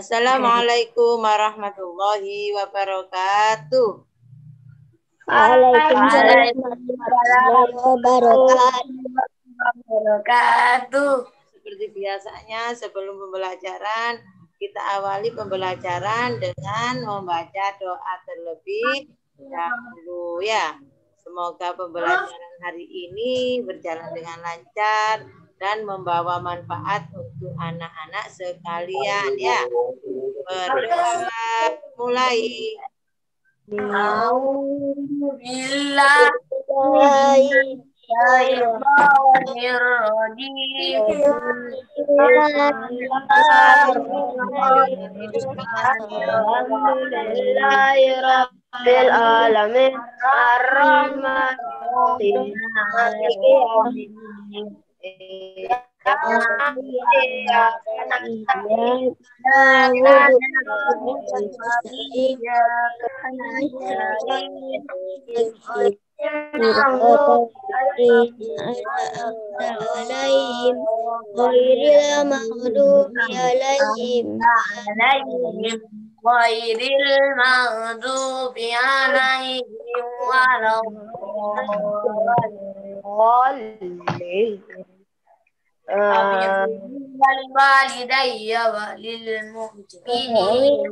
Assalamualaikum warahmatullahi wabarakatuh. Waalaikumsalam warahmatullahi wabarakatuh. Seperti biasanya sebelum pembelajaran kita awali pembelajaran dengan membaca doa terlebih dahulu ya. Semoga pembelajaran hari ini berjalan dengan lancar dan membawa manfaat untuk anak-anak sekalian ya. Berdoa mulai. Alhamdulillahirrahmanirrahim. Ghairil maghdubi alaihim waladdallin. Walidayya walil mu'minin.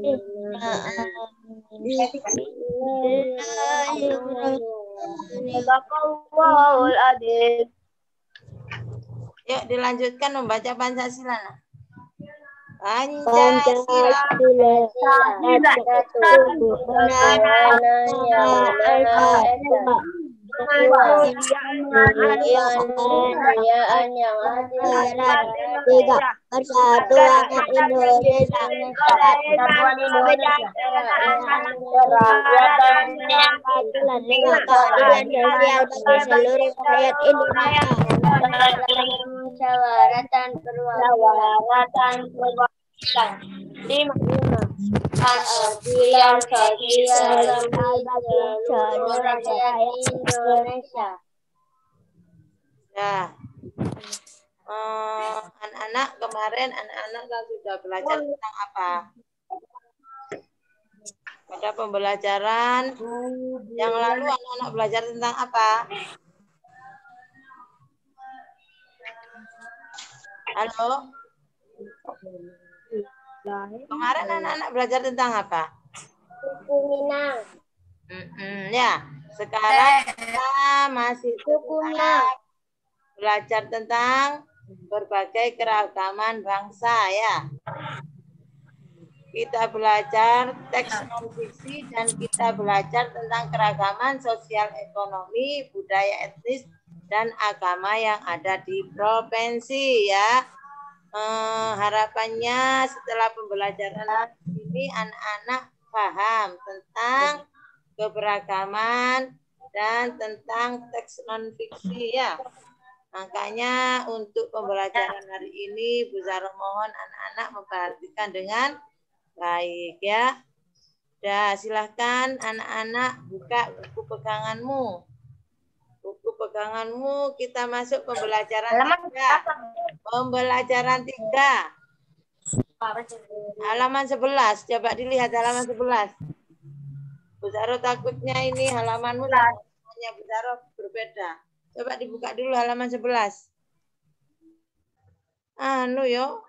Bismillahirrahmanirrahim. Yuk dilanjutkan membaca Pancasila. Pancasila. Persatuan Indonesia. Keadilan sosial bagi seluruh rakyat Indonesia. Musyawaratan perwakilan. 5. Keadilan sosial bagi seluruh rakyat Indonesia. Nah, anak-anak kemarin anak-anak kan sudah belajar tentang apa? Pada pembelajaran yang lalu anak-anak belajar tentang apa? Halo? Kemarin anak-anak belajar tentang apa? Suku Minang. Ya, sekarang kita masih belajar tentang berbagai keragaman bangsa ya. Kita belajar teks non fiksi dan kita belajar tentang keragaman sosial ekonomi, budaya etnis dan agama yang ada di provinsi ya. Harapannya setelah pembelajaran ini anak-anak paham tentang keberagaman dan tentang teks non fiksi ya. Makanya untuk pembelajaran hari ini Bu Zahra mohon anak-anak memperhatikan dengan baik ya. Dah silahkan anak-anak buka buku peganganmu. Buku peganganmu kita masuk pembelajaran 3. Pembelajaran 3. Halaman 11. Coba dilihat halaman 11. Bu Zahra takutnya ini halamanmu hanya Bu Zahra berbeda. Coba dibuka dulu halaman 11. Yo.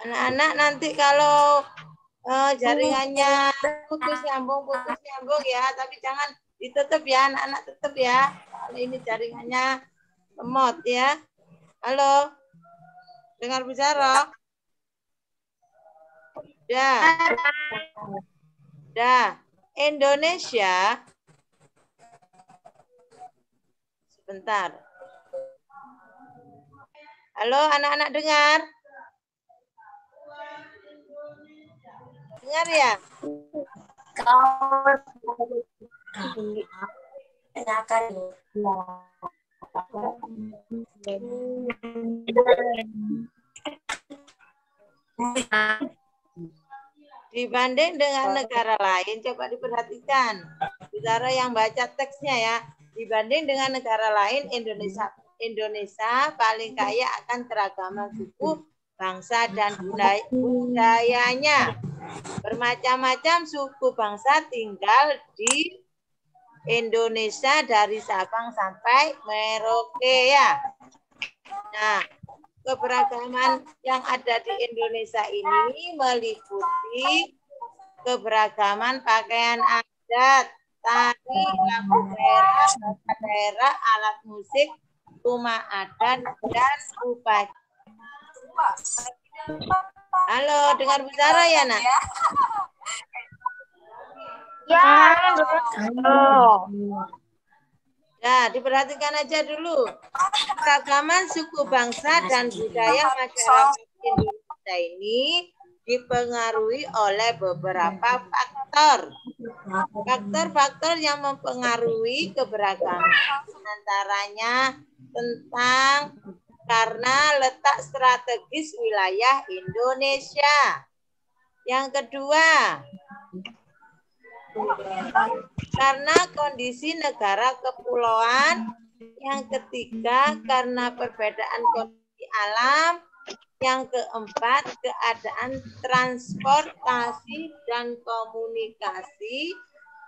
Anak-anak nanti kalau jaringannya putus nyambung ya, tapi jangan ditutup ya, anak-anak tutup ya. Kalau ini jaringannya lemot ya. Halo, dengar Bu Zahra? Dah. Indonesia. Sebentar. Halo, anak-anak dengar? Dengar ya? Dibanding dengan negara lain, coba diperhatikan. Saudara yang baca teksnya ya. Dibanding dengan negara lain, Indonesia paling kaya akan keragaman suku, bangsa, dan budayanya. Bermacam-macam suku bangsa tinggal di Indonesia dari Sabang sampai Merauke ya. Nah, keberagaman yang ada di Indonesia ini meliputi keberagaman pakaian adat, tari, lagu daerah, bahasa daerah, alat musik, rumah adat, dan upacara. Halo, dengar bicara ya, Nak? Ya. Halo. Nah, diperhatikan aja dulu. Keragaman suku bangsa dan budaya masyarakat Indonesia ini dipengaruhi oleh beberapa faktor. Faktor-faktor yang mempengaruhi keberagaman antaranya tentang karena letak strategis wilayah Indonesia. Yang kedua, karena kondisi negara kepulauan. Yang ketiga, karena perbedaan kondisi alam. Yang keempat, keadaan transportasi dan komunikasi.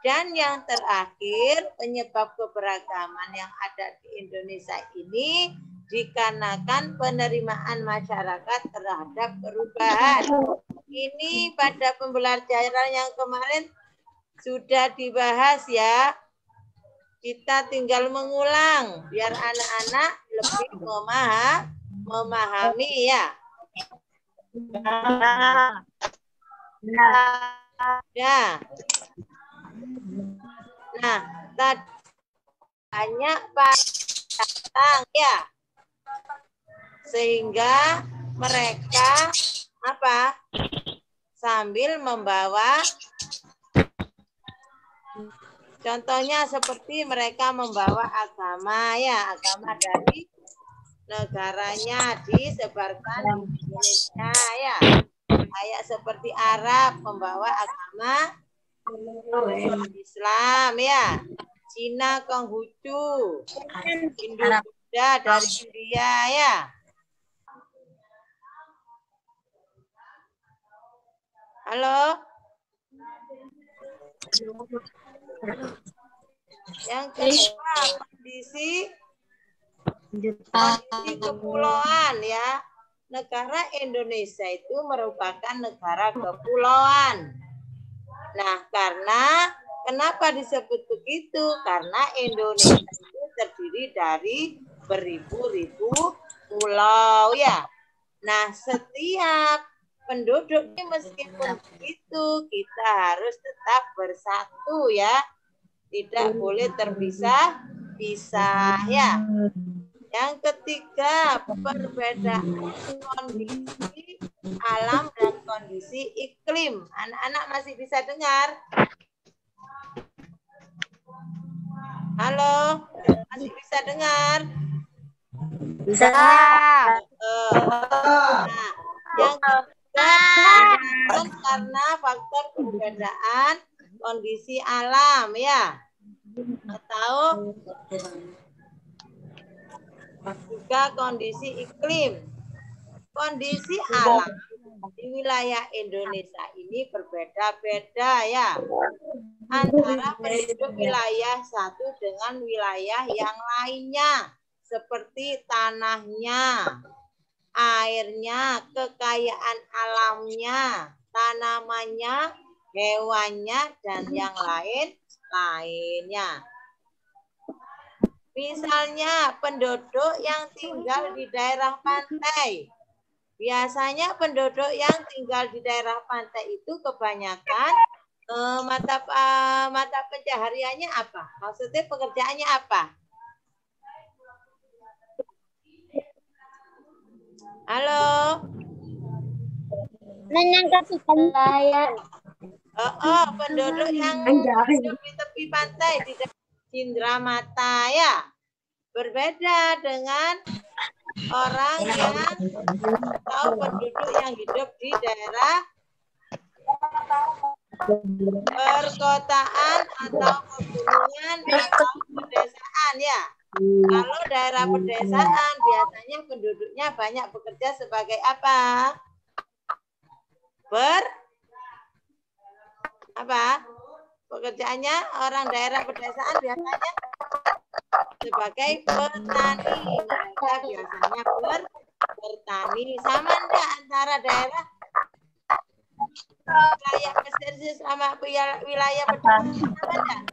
Dan yang terakhir, penyebab keberagaman yang ada di Indonesia ini dikarenakan penerimaan masyarakat terhadap perubahan. Ini pada pembelajaran yang kemarin sudah dibahas ya. Kita tinggal mengulang biar anak-anak lebih memahami ya. Ya. Nah, tadi banyak datang ya. Sehingga mereka apa? Sambil membawa, contohnya seperti mereka membawa agama ya, agama dari negaranya disebarkan di Indonesia ya. Kayak seperti Arab membawa agama Islam ya. Cina Konghucu, Hindu Buddha dari India ya. Halo? Yang kedua, kondisi kepulauan ya. Negara Indonesia itu merupakan negara kepulauan. Nah, kenapa disebut begitu? Karena Indonesia itu terdiri dari beribu-ribu pulau ya. Nah, setiap penduduk ini meskipun begitu, kita harus tetap bersatu ya. Tidak boleh terpisah-pisah ya. Yang ketiga, perbedaan kondisi alam dan kondisi iklim. Anak-anak masih bisa dengar? Halo, masih bisa dengar? Bisa. Nah, yang ketiga, karena faktor perbedaan kondisi alam ya. Atau juga kondisi iklim. Kondisi alam di wilayah Indonesia ini berbeda-beda ya. Antara penduduk wilayah satu dengan wilayah yang lainnya. Seperti tanahnya, airnya, kekayaan alamnya, tanamannya, hewannya, dan yang lainnya. Misalnya penduduk yang tinggal di daerah pantai. Biasanya penduduk yang tinggal di daerah pantai itu kebanyakan mata pencahariannya apa? Maksudnya pekerjaannya apa? Halo? Menangkap ikan nelayan. Penduduk yang hidup di tepi pantai di Cindramata ya. Berbeda dengan orang yang atau penduduk yang hidup di daerah Perkotaan atau pegunungan atau pedesaan ya. Kalau daerah pedesaan biasanya penduduknya banyak bekerja sebagai apa? Pekerjaannya orang daerah pedesaan biasanya sebagai petani. Mereka biasanya bertani. Sama enggak antara daerah wilayah pesisir sama wilayah pedesaan? Sama enggak?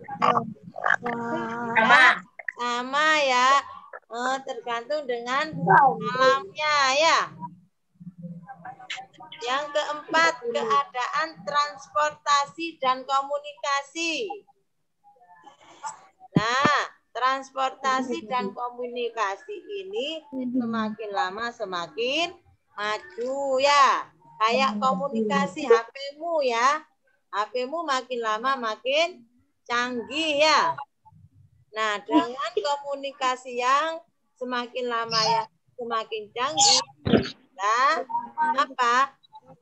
Sama ya. Tergantung dengan alamnya ya. Yang keempat, keadaan transportasi dan komunikasi. Nah, transportasi dan komunikasi ini semakin lama semakin maju ya. Kayak komunikasi HP-mu ya. HP-mu makin lama makin canggih ya. Nah, dengan komunikasi yang semakin lama ya semakin canggih, nah, apa?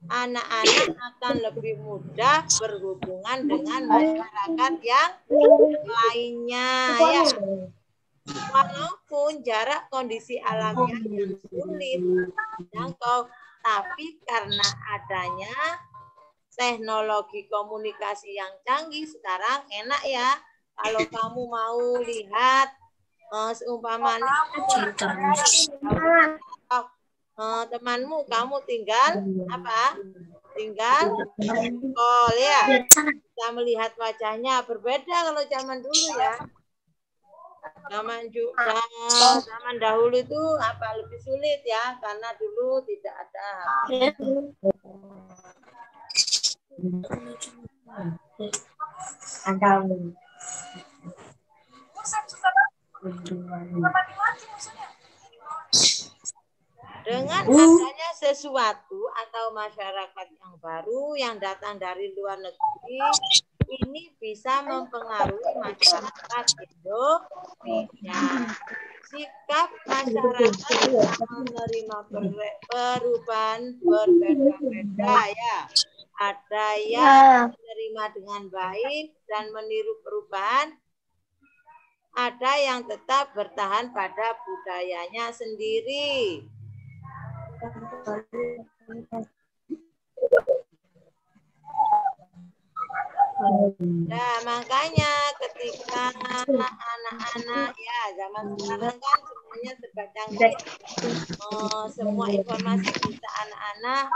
Anak-anak akan lebih mudah berhubungan dengan masyarakat yang lainnya ya. Walaupun jarak kondisi alamiah yang sulit dijangkau, tapi karena adanya teknologi komunikasi yang canggih sekarang enak ya. Kalau kamu mau lihat seumpamanya temanmu, kamu tinggal apa? Tinggal call ya. Bisa melihat wajahnya. Berbeda kalau zaman dulu ya. Zaman dahulu itu apa lebih sulit ya, karena dulu tidak ada. Dengan adanya sesuatu atau masyarakat yang baru yang datang dari luar negeri, ini bisa mempengaruhi masyarakat Indonesia. Sikap masyarakat menerima perubahan berbeda-beda ya. Ada yang menerima dengan baik dan meniru perubahan. Ada yang tetap bertahan pada budayanya sendiri. Nah, makanya ketika anak-anak ya zaman sekarang kan semuanya serba canggih. Semua informasi bisa anak-anak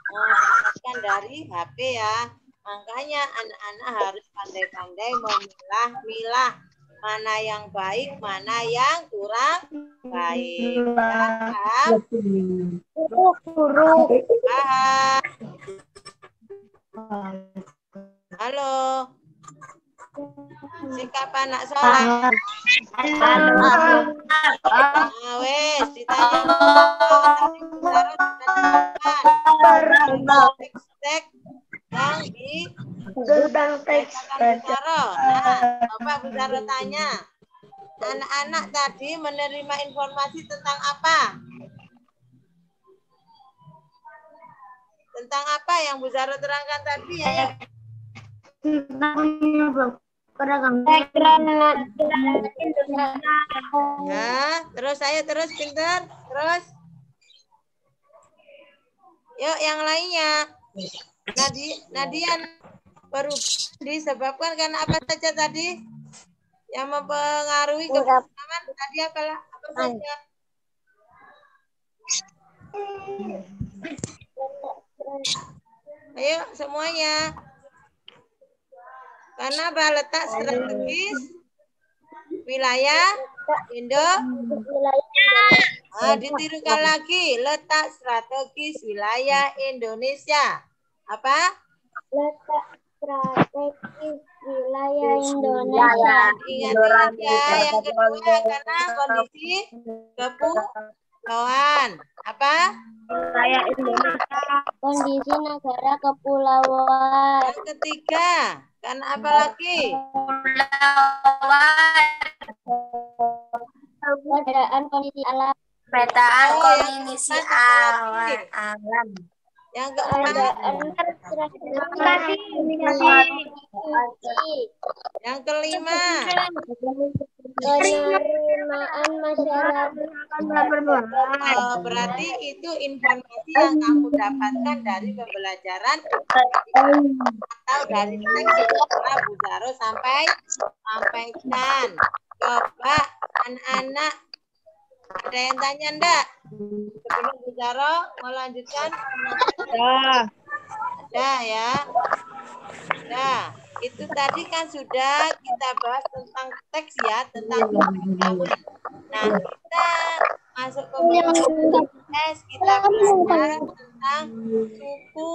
dapatkan dari HP ya. Makanya anak-anak harus pandai-pandai memilah-milah mana yang baik, mana yang kurang baik. Paham? Paham? Halo. Sikap anak sholat. Wes, ditanya tadi Bu Sarah sudah teks yang di Nah, apa Bu Sarah tanya? Anak-anak tadi menerima informasi tentang apa? Tentang apa yang Bu Sarah terangkan tadi ya? Ya, terus saya terus pintar, terus. Yuk yang lainnya. Nadian perubahan disebabkan karena apa saja tadi? Yang mempengaruhi kebersamaan tadi apa saja? Ayo semuanya. Karena letak strategis wilayah ditirukan lagi, letak strategis wilayah Indonesia. Apa? Letak strategis wilayah Indonesia. Ingat ya, yang kedua karena kondisi kepulauan. Apa? Wilayah Indonesia. Kondisi negara kepulauan. Yang ketiga, karena apa lagi? Perbedaan kondisi alam. Perbedaan kondisi alam. Yang keempat. Yang kelima. Penerimaan masyarakat. Berarti itu informasi yang kamu dapatkan dari pembelajaran atau dari teks yang Bu Zaro sampaikan. Coba anak-anak ada yang tanya enggak? Sebelum Bu Zaro melanjutkan? Ada ya. Nah, itu tadi kan sudah kita bahas tentang teks ya, tentang pemrograman. Nah, kita masuk ke tes, kita belajar tentang suku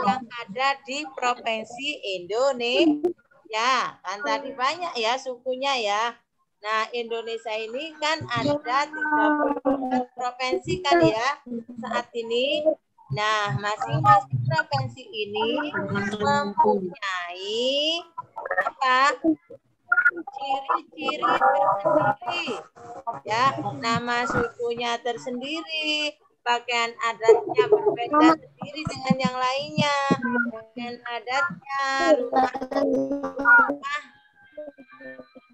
yang ada di Provinsi Indonesia. Kan tadi banyak ya sukunya ya. Nah, Indonesia ini kan ada 34 provinsi kan ya saat ini. Nah, masing-masing provinsi ini mempunyai apa? Ciri-ciri tersendiri. Ya, nama sukunya tersendiri, pakaian adatnya berbeda sendiri dengan yang lainnya. Pakaian adatnya,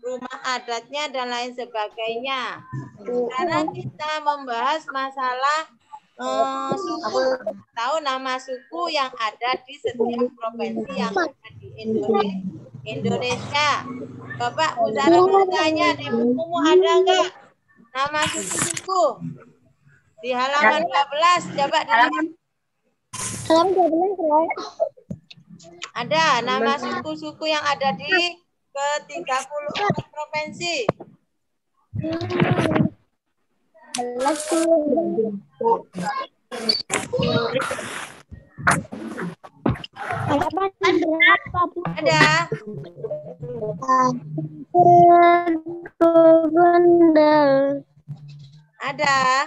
rumah adatnya dan lain sebagainya. Sekarang kita membahas masalah suku, tahu nama suku yang ada di setiap provinsi yang ada di Indonesia. Bapak Bu Zara mau tanya, di bukumu ada enggak nama suku-suku? Di halaman 12, coba dilihat. Halaman 12, ada nama suku-suku yang ada di ke-34 provinsi. Ada. Ada.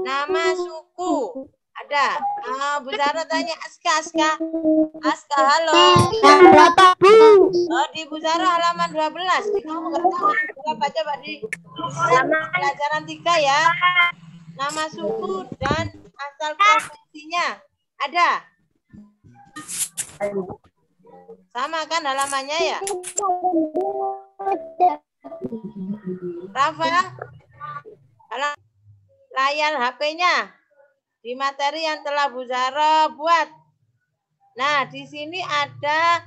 Nama suku. Ada. Bu Zara tanya Aska, halo. Oh, di Bu Zara halaman 12. Di kamu nggak tahu berapa, coba di pelajaran 3 ya. Nama suku dan asal provinsinya. Ada. Sama kan halamannya ya? Rafa, layar HP-nya di materi yang telah Bu Zara buat. Nah, di sini ada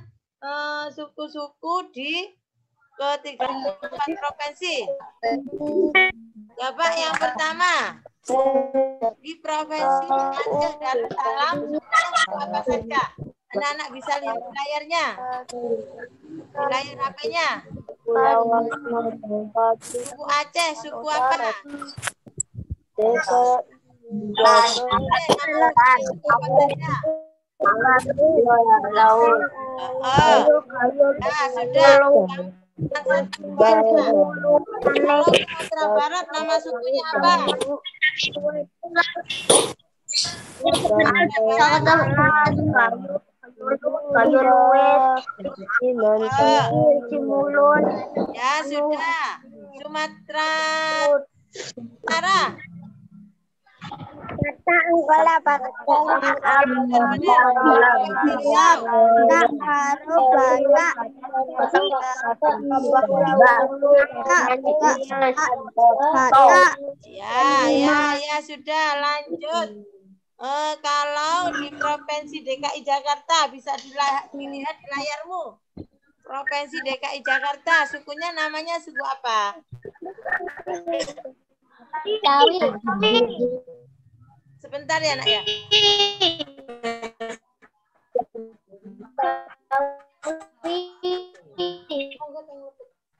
suku-suku di ke-34 provinsi. Coba yang pertama. Di Provinsi Aceh Darussalam, apa saja? Anak-anak bisa lihat layarnya. Di layar HP-nya. Suku Aceh, suku apa? Nah, sudah. Kalau Sumatera Barat nama sukunya apa? Ya sudah. Sumatera Utara. Ya sudah, lanjut. Kalau di Provinsi DKI Jakarta bisa dilihat di layarmu. Provinsi DKI Jakarta, sukunya namanya suku apa? Sebentar ya, Nak ya.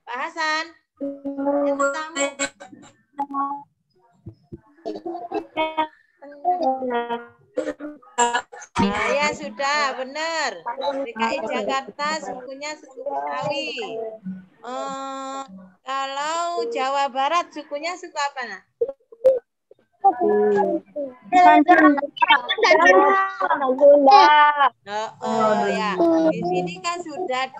Pak Hasan. Ya sudah, benar. DKI Jakarta sukunya suku Betawi. Kalau Jawa Barat sukunya suku apa, Nak? Ya. Di sini kan sudah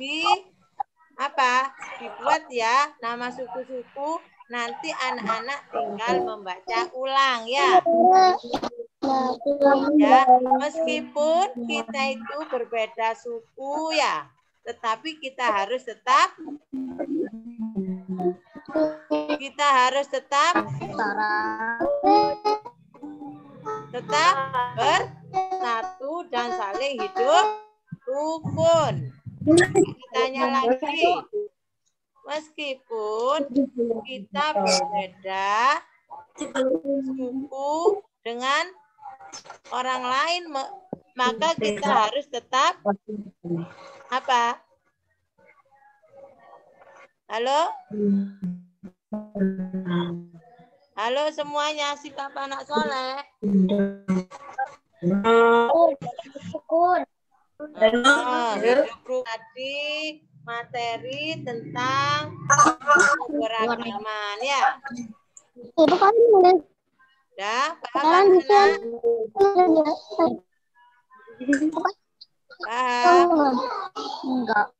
dibuat ya nama suku-suku nanti anak-anak tinggal membaca ulang ya. Ya, meskipun kita itu berbeda suku ya, tetapi kita harus tetap bersatu dan saling hidup rukun. Ditanya lagi, meskipun kita berbeda suku dengan orang lain, maka kita harus tetap apa? Halo? Halo semuanya, sikap anak soleh. Hidup tadi materi tentang keberagaman ya. Dah, paham anak? Paham? Enggak.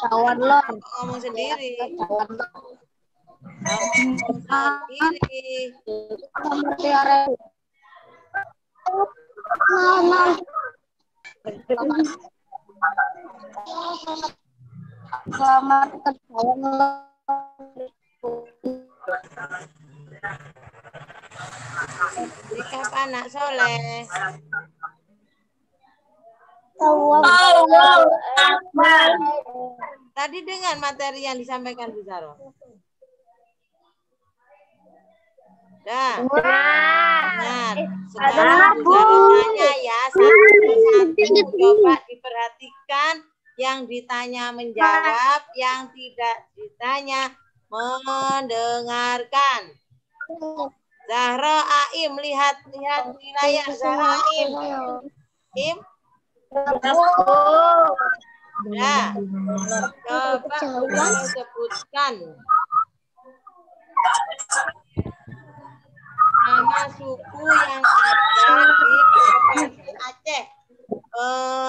Cawan lo. Ngomong sendiri. Ngomong sendiri. Selamat ketahuan lo. Sikap anak soleh. Tadi dengan materi yang disampaikan Bu Zaro. Dah. Ingat, sekarang Bu Zaro tanya ya, satu-satu coba diperhatikan, yang ditanya menjawab, yang tidak ditanya mendengarkan. Zahra Aim, lihat di layar Zahra Aim. Im. Ya, coba kita sebutkan nama suku yang ada di Provinsi Aceh.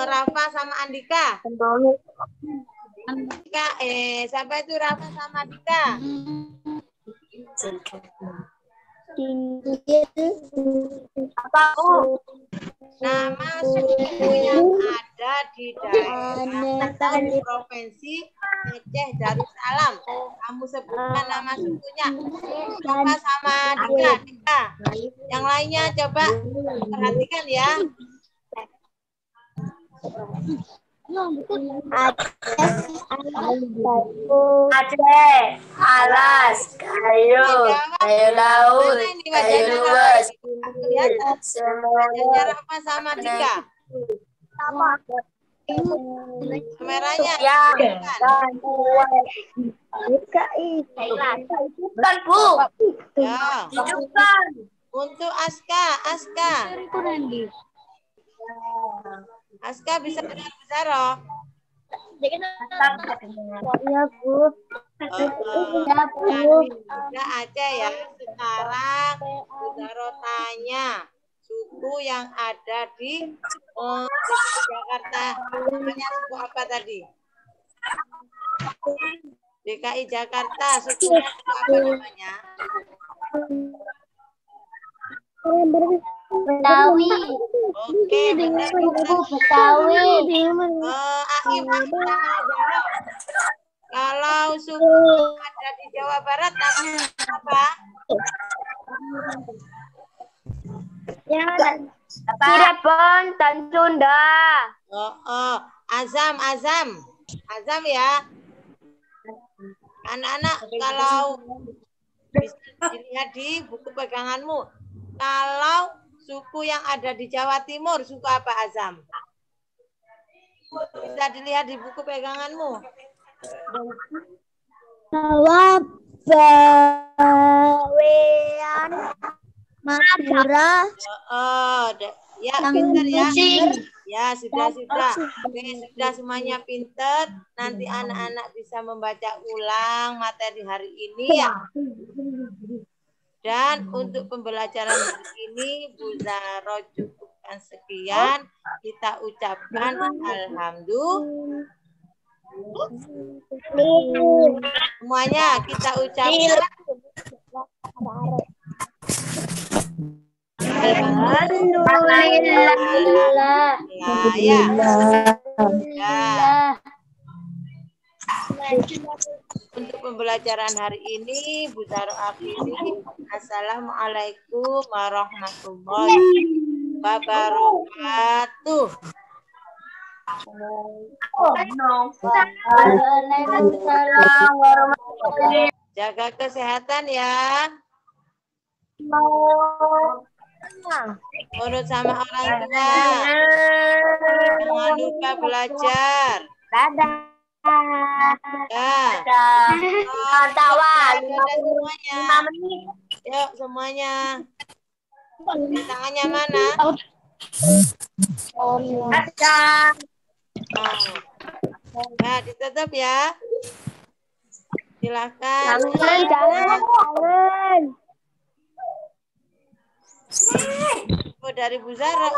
Rafa sama Andika. Andika, siapa itu Rafa sama Andika? Nama suku yang ada di daerah atau di Provinsi Aceh Darussalam. Kamu sebutkan nama sukunya. Coba sama Dika. Yang lainnya coba perhatikan ya. Aceh, Alas, Kayu, Kayu Laut, Kayu Luas, Wajahnya Rafa sama Dika. Kameranya. Ya, bukan Bu. Ya. Untuk Aska. Aska bisa dengar Bu Zaro? Ya, Bu. Udah aja ya. Sekarang Bu Zaro tanya suku yang ada di Jakarta. Namanya suku apa tadi? DKI Jakarta. Sukunya apa namanya? Betawi. Oke, benar. Betawi. Aim, kalau suku yang ada di Jawa Barat namanya apa? Cirebon dan Sunda. Azam ya. Anak-anak kalau bisa dilihat di buku peganganmu, kalau suku yang ada di Jawa Timur suku apa Azam? Bisa dilihat di buku peganganmu. Jawa Bawean, Madura. Ya, pinter ya. Ya, sudah. Oke, sudah semuanya pinter. Nanti anak-anak bisa membaca ulang materi hari ini ya. Dan untuk pembelajaran hari ini, Bu Zaro cukupkan sekian. Kita ucapkan alhamdulillah. Semuanya kita ucapkan. Alhamdulillah. Ya. Untuk pembelajaran hari ini, Bu Taro akhiri. Assalamualaikum warahmatullahi wabarakatuh. Waalaikumsalam warahmatullahi. Jaga kesehatan ya. Urut sama orang tua. Jangan lupa belajar. Dadah. Ya. Tawa. Semuanya. 5 menit. Yuk semuanya. Tangannya mana? Nah, ditutup ya. Silakan. Jangan. Oh, dari Bu Zara.